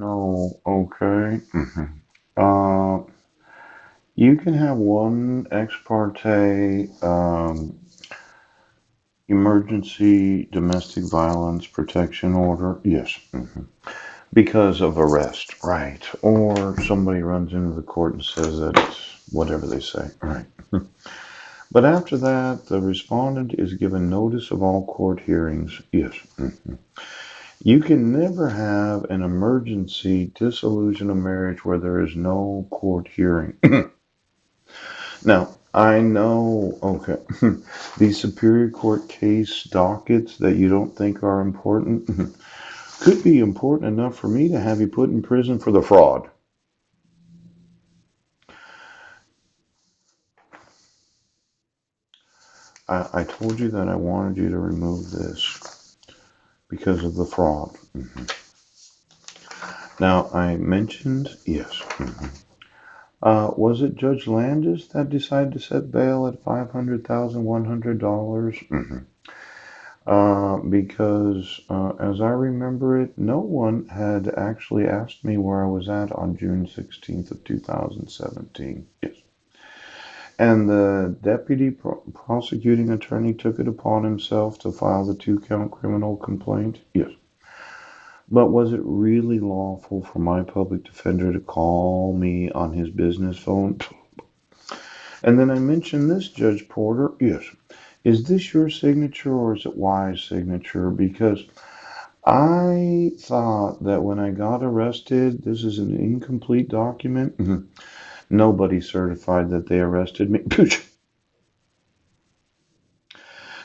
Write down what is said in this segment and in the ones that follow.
Oh, okay. Uh, you can have one ex parte emergency domestic violence protection order. Yes. Because of arrest, right? Or somebody runs into the court and says that it's whatever they say, right? But after that, the respondent is given notice of all court hearings. Yes. You can never have an emergency dissolution of marriage where there is no court hearing. Now, I know, okay, these Superior Court case dockets that you don't think are important could be important enough for me to have you put in prison for the fraud. I told you that I wanted you to remove this because of the fraud. Now, I mentioned, yes. Was it Judge Landis that decided to set bail at $500,100? Because as I remember it, no one had actually asked me where I was at on June 16th of 2017. Yes. And the deputy prosecuting attorney took it upon himself to file the two-count criminal complaint. Yes. But was it really lawful for my public defender to call me on his business phone? And then I mentioned this, Judge Porter. Yes. Is this your signature or is it Y's signature? Because I thought that when I got arrested, this is an incomplete document. Nobody certified that they arrested me.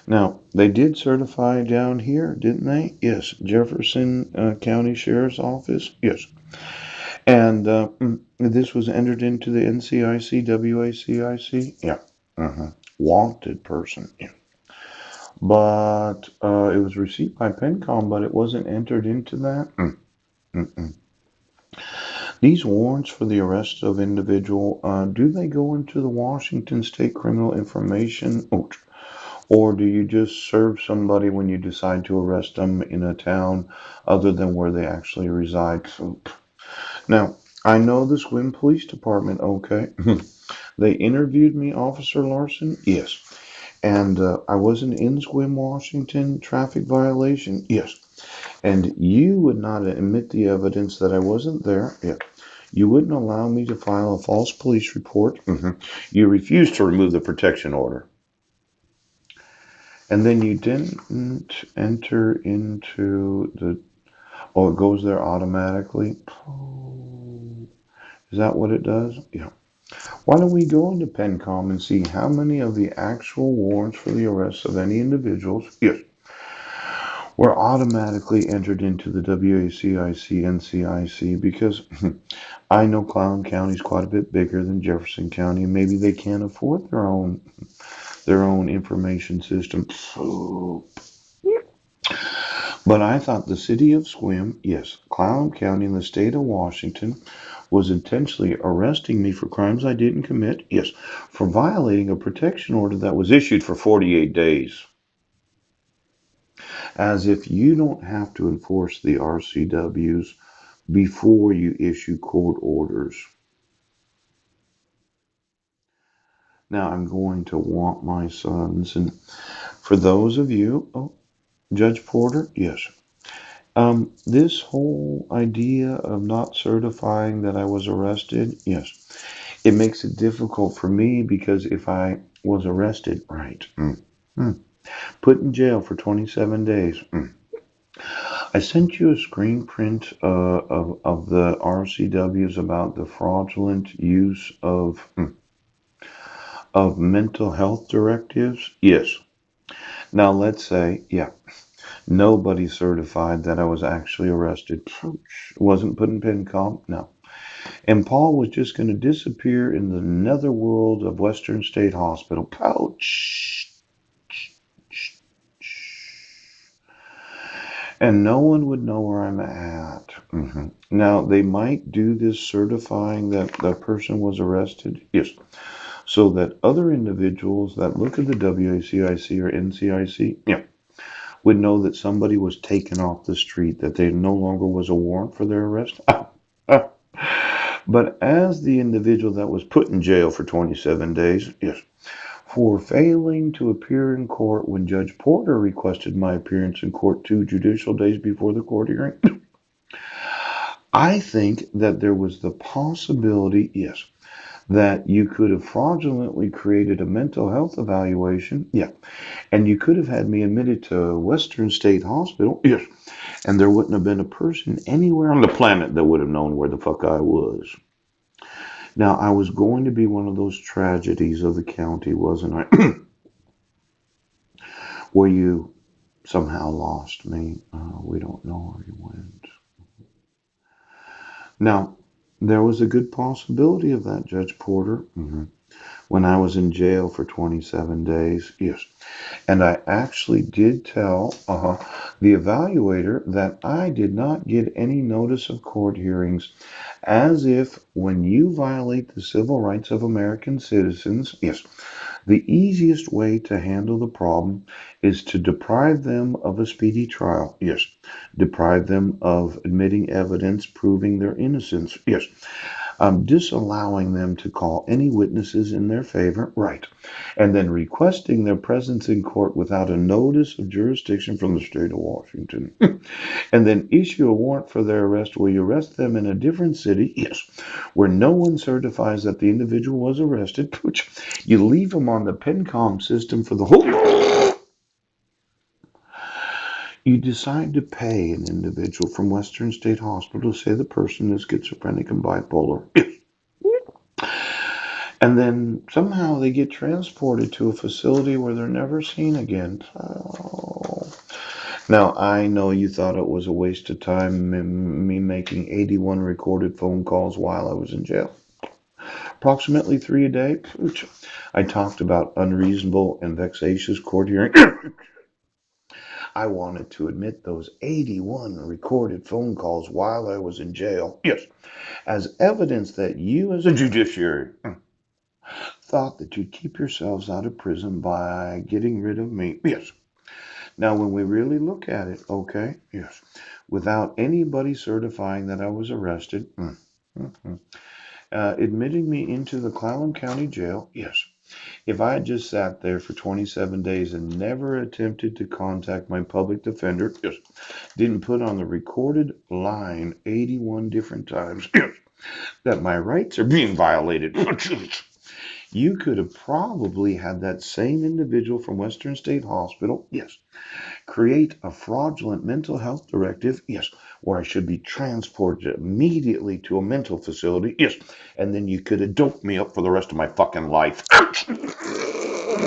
Now, they did certify down here, didn't they? Yes. Jefferson County Sheriff's Office. Yes. And this was entered into the NCIC, WACIC. Yeah. Wanted person. Yeah. But it was received by PENCOM, but it wasn't entered into that. Mm-mm. These warrants for the arrest of individual, do they go into the Washington State Criminal Information? Or do you just serve somebody when you decide to arrest them in a town other than where they actually reside? Now, I know the Sequim Police Department, okay. They interviewed me, Officer Larson? Yes. And I wasn't in Sequim, Washington, traffic violation? Yes. And you would not admit the evidence that I wasn't there? Yeah. You wouldn't allow me to file a false police report? You refused to remove the protection order. And then you didn't enter into the, oh, it goes there automatically? Oh, is that what it does? Yeah. Why don't we go into PENCOM and see how many of the actual warrants for the arrest of any individuals, yes, were automatically entered into the WACIC NCIC because I know Clallam County is quite a bit bigger than Jefferson County, and maybe they can't afford their own information system. But I thought the city of Sequim, yes, Clallam County in the state of Washington, was intentionally arresting me for crimes I didn't commit, yes, for violating a protection order that was issued for 48 days. As if you don't have to enforce the RCWs before you issue court orders. Now I'm going to want my sons, and for those of you, oh, Judge Porter, yes. This whole idea of not certifying that I was arrested, yes, it makes it difficult for me because if I was arrested, right, put in jail for 27 days. I sent you a screen print of the RCWs about the fraudulent use of mental health directives. Yes. Now let's say, yeah, nobody certified that I was actually arrested. Wasn't put in PENCOM. No. And Paul was just going to disappear in the netherworld of Western State Hospital. Ouch. And no one would know where I'm at. Now, they might do this certifying that the person was arrested. Yes. So that other individuals that look at the WACIC or NCIC, yeah, would know that somebody was taken off the street, that there no longer was a warrant for their arrest. But as the individual that was put in jail for 27 days, yes, for failing to appear in court when Judge Porter requested my appearance in court 2 judicial days before the court hearing, I think that there was the possibility, yes, that you could have fraudulently created a mental health evaluation, yeah, and you could have had me admitted to Western State Hospital, yes, and there wouldn't have been a person anywhere on the planet that would have known where the fuck I was. Now, I was going to be one of those tragedies of the county, wasn't I? Where you somehow lost me. We don't know where you went. Now, there was a good possibility of that, Judge Porter. When I was in jail for 27 days, yes. And I actually did tell the evaluator that I did not get any notice of court hearings, as if when you violate the civil rights of American citizens, yes, the easiest way to handle the problem is to deprive them of a speedy trial. Yes. Deprive them of admitting evidence proving their innocence. Yes. Disallowing them to call any witnesses in their favor. Right. And then requesting their presence in court without a notice of jurisdiction from the state of Washington. And then issue a warrant for their arrest where you arrest them in a different city. Yes. Where no one certifies that the individual was arrested. Which you leave them on the PENCOM system for the whole. You decide to pay an individual from Western State Hospital to say the person is schizophrenic and bipolar. And then somehow they get transported to a facility where they're never seen again. Oh. Now, I know you thought it was a waste of time me making 81 recorded phone calls while I was in jail. Approximately 3 a day. I talked about unreasonable and vexatious court hearing. I wanted to admit those 81 recorded phone calls while I was in jail. Yes, as evidence that you as a judiciary thought that you'd keep yourselves out of prison by getting rid of me. Yes. Now, when we really look at it, okay, yes, without anybody certifying that I was arrested, admitting me into the Clallam County Jail, yes. If I had just sat there for 27 days and never attempted to contact my public defender, yes, didn't put on the recorded line 81 different times, yes, that my rights are being violated, you could have probably had that same individual from Western State Hospital, yes, create a fraudulent mental health directive, yes, where I should be transported immediately to a mental facility, yes, and then you could have doped me up for the rest of my fucking life.